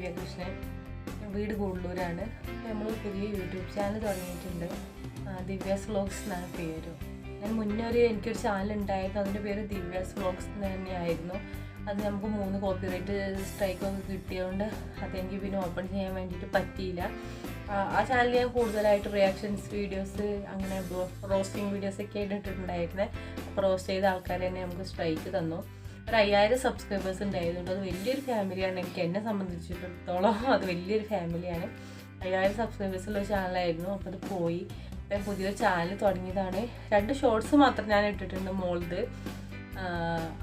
ദിവ്യ കൃഷ്ണൻ. വീട് ഗൂഡല്ലൂരാണ്. നമ്മൾ പുതിയ യൂട്യൂബ് ചാനൽ തുടങ്ങിയിട്ടുണ്ട്. ദിവ്യാസ് വ്ലോഗ്സ് എന്നാണ് പേര്. ഞാൻ മുന്നേ എനിക്കൊരു ചാനൽ ഉണ്ടായിരുന്നു, അതിൻ്റെ പേര് ദിവ്യാസ് വ്ലോഗ്സ് തന്നെയായിരുന്നു. അത് നമുക്ക് 3 കോപ്പിറൈറ്റ് സ്ട്രൈക്കൊക്കെ കിട്ടിയതുകൊണ്ട് അതെനിക്ക് പിന്നെ ഓപ്പൺ ചെയ്യാൻ വേണ്ടിയിട്ട് പറ്റിയില്ല. ആ ചാനലിൽ ഞാൻ കൂടുതലായിട്ട് റിയാക്ഷൻസ് വീഡിയോസ്, അങ്ങനെ റോസ്റ്റിംഗ് വീഡിയോസൊക്കെ ആയിട്ട് ഇട്ടിട്ടുണ്ടായിരുന്നത്. അപ്പോൾ റോസ്റ്റ് ചെയ്ത ആൾക്കാർ തന്നെ നമുക്ക് സ്ട്രൈക്ക് തന്നു. ഒരു 5000 സബ്സ്ക്രൈബേഴ്സ് ഉണ്ടായതുകൊണ്ട് അത് വലിയൊരു ഫാമിലിയാണ്. എന്നെ സംബന്ധിച്ചിടത്തോളം അത് വലിയൊരു ഫാമിലിയാണ്. 5000 സബ്സ്ക്രൈബേഴ്സുള്ള ഒരു ചാനലായിരുന്നു. അപ്പോൾ അത് പോയി. ഞാൻ പുതിയൊരു ചാനൽ തുടങ്ങിയതാണ്. 2 ഷോർട്സ് മാത്രം ഞാൻ ഇട്ടിട്ടുണ്ട് മോൾത്.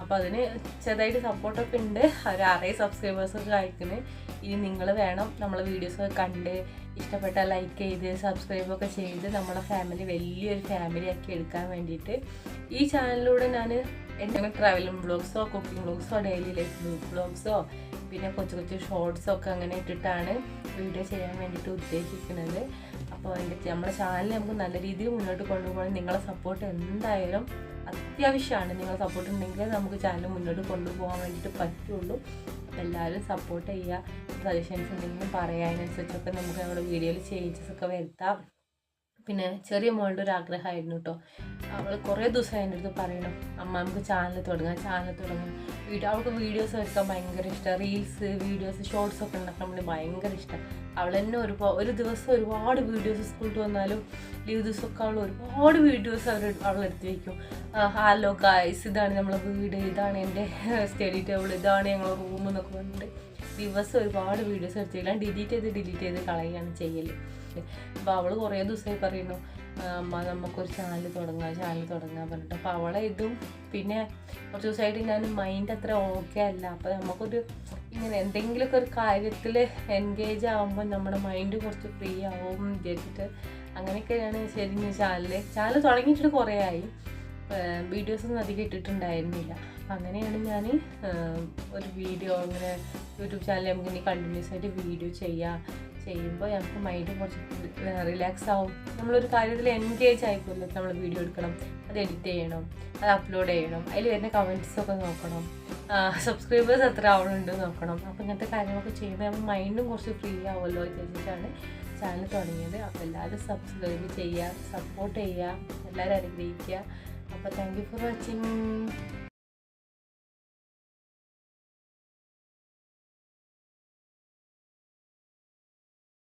അപ്പോൾ അതിന് ചെറുതായിട്ട് സപ്പോർട്ടൊക്കെ ഉണ്ട്. ഒരു 6 സബ്സ്ക്രൈബേഴ്സൊക്കെ അയക്കുന്നത്. ഇനി നിങ്ങൾ വേണം നമ്മളെ വീഡിയോസൊക്കെ കണ്ട് ഇഷ്ടപ്പെട്ടാൽ ലൈക്ക് ചെയ്ത് സബ്സ്ക്രൈബൊക്കെ ചെയ്ത് നമ്മളെ ഫാമിലി വലിയൊരു ഫാമിലി ആക്കി എടുക്കാൻ വേണ്ടിയിട്ട് ഈ ചാനലിലൂടെ ഞാൻ എൻ്റെ ട്രാവലിംഗ് വ്ളോഗ്സോ കുക്കിംഗ് വ്ളോഗ്സോ ഡെയിലി ലൈഫ് വ്ളോഗ്സോ പിന്നെ കൊച്ചു ഷോർട്സൊക്കെ അങ്ങനെ ഇട്ടിട്ടാണ് വീഡിയോ ചെയ്യാൻ വേണ്ടിയിട്ട് ഉദ്ദേശിക്കുന്നത്. അപ്പോൾ നമ്മുടെ ചാനൽ നമുക്ക് നല്ല രീതിയിൽ മുന്നോട്ട് കൊണ്ടുപോകണം. നിങ്ങളെ സപ്പോർട്ട് എന്തായാലും അത്യാവശ്യമാണ്. നിങ്ങളെ സപ്പോർട്ട് ഉണ്ടെങ്കിൽ നമുക്ക് ചാനൽ മുന്നോട്ട് കൊണ്ടുപോകാൻ വേണ്ടിയിട്ട് പറ്റുള്ളൂ. അപ്പോൾ എല്ലാവരും സപ്പോർട്ട് ചെയ്യുക. സജഷൻസ് എന്തെങ്കിലും പറയാനനുസരിച്ചൊക്കെ നമുക്ക് നമ്മുടെ വീഡിയോയിൽ ചേഞ്ചസ് ഒക്കെ വരുത്താം. പിന്നെ ചെറിയ മോളുടെ ഒരു ആഗ്രഹമായിരുന്നു കേട്ടോ. അവൾ കുറേ ദിവസമായി എൻ്റെ അടുത്ത് പറയണം, അമ്മ നമുക്ക് ചാനൽ തുടങ്ങാം. അവൾക്ക് വീഡിയോസ് എടുക്കാൻ ഭയങ്കര ഇഷ്ടമാണ്. റീൽസ് വീഡിയോസ് ഷോർട്സൊക്കെ ഉണ്ടാക്കാൻ വേണ്ടി ഭയങ്കര ഇഷ്ടം. അവൾ തന്നെ ഒരു ദിവസം ഒരുപാട് വീഡിയോസ് സ്കൂളിൽ വന്നാലും ലീവ് ദിവസമൊക്കെ അവൾ ഒരുപാട് വീഡിയോസ് അവളെടുത്ത് വയ്ക്കും. ഹലോ ഗായ്സ്, ഇതാണ് നമ്മളെ വീട്, ഇതാണ് എൻ്റെ സ്റ്റഡി ടേബിൾ, ഇതാണ് ഞങ്ങളെ റൂം എന്നൊക്കെ പറഞ്ഞിട്ട് ദിവസം ഒരുപാട് വീഡിയോസ് എടുത്തില്ല. ഡിലീറ്റ് ചെയ്ത് കളയുകയാണ് ചെയ്യൽ. അപ്പോൾ അവൾ കുറേ ദിവസമായി പറയുന്നു, അമ്മ നമുക്കൊരു ചാനൽ തുടങ്ങാൻ പറഞ്ഞിട്ട്. അപ്പോൾ അവളെ ഇതും പിന്നെ കുറച്ച് ദിവസമായിട്ട് ഞാൻ മൈൻഡ് അത്ര ഓക്കെ അല്ല. അപ്പോൾ നമുക്കൊരു ഇങ്ങനെ എന്തെങ്കിലുമൊക്കെ ഒരു കാര്യത്തിൽ എൻഗേജ് ആകുമ്പോൾ നമ്മുടെ മൈൻഡ് കുറച്ച് ഫ്രീ ആവും വിചാരിച്ചിട്ട് അങ്ങനെയൊക്കെയാണ് ശരി ചാനൽ തുടങ്ങിയിട്ട് കുറേ ആയി. വീഡിയോസൊന്നും അധികം ഇട്ടിട്ടുണ്ടായിരുന്നില്ല. അപ്പം അങ്ങനെയാണ് ഞാൻ ഒരു വീഡിയോ അങ്ങനെ യൂട്യൂബ് ചാനൽ നമുക്ക് ഇനി കണ്ടിന്യൂസ് ആയിട്ട് വീഡിയോ ചെയ്യുമ്പോൾ നമുക്ക് മൈൻഡ് കുറച്ച് റിലാക്സ് ആവും. നമ്മളൊരു കാര്യത്തിൽ എൻഗേജ് ആയിക്കോല്ലോ. നമ്മൾ വീഡിയോ എടുക്കണം, അത് എഡിറ്റ് ചെയ്യണം, അത് അപ്ലോഡ് ചെയ്യണം, അതിൽ വരുന്ന കമൻറ്റ്സൊക്കെ നോക്കണം, സബ്സ്ക്രൈബേഴ്സ് എത്ര ആവുന്നുണ്ട് നോക്കണം. അപ്പോൾ ഇങ്ങനത്തെ കാര്യങ്ങളൊക്കെ ചെയ്യുമ്പോൾ നമ്മൾ മൈൻഡും കുറച്ച് ഫ്രീ ആവുമല്ലോ വിചാരിച്ചിട്ടാണ് ചാനൽ തുടങ്ങിയത്. അപ്പോൾ എല്ലാവരും സബ്സ്ക്രൈബ് ചെയ്യുക, സപ്പോർട്ട് ചെയ്യുക, എല്ലാവരും അനുഗ്രഹിക്കുക. അപ്പോൾ താങ്ക് യു ഫോർ വാച്ചിങ്.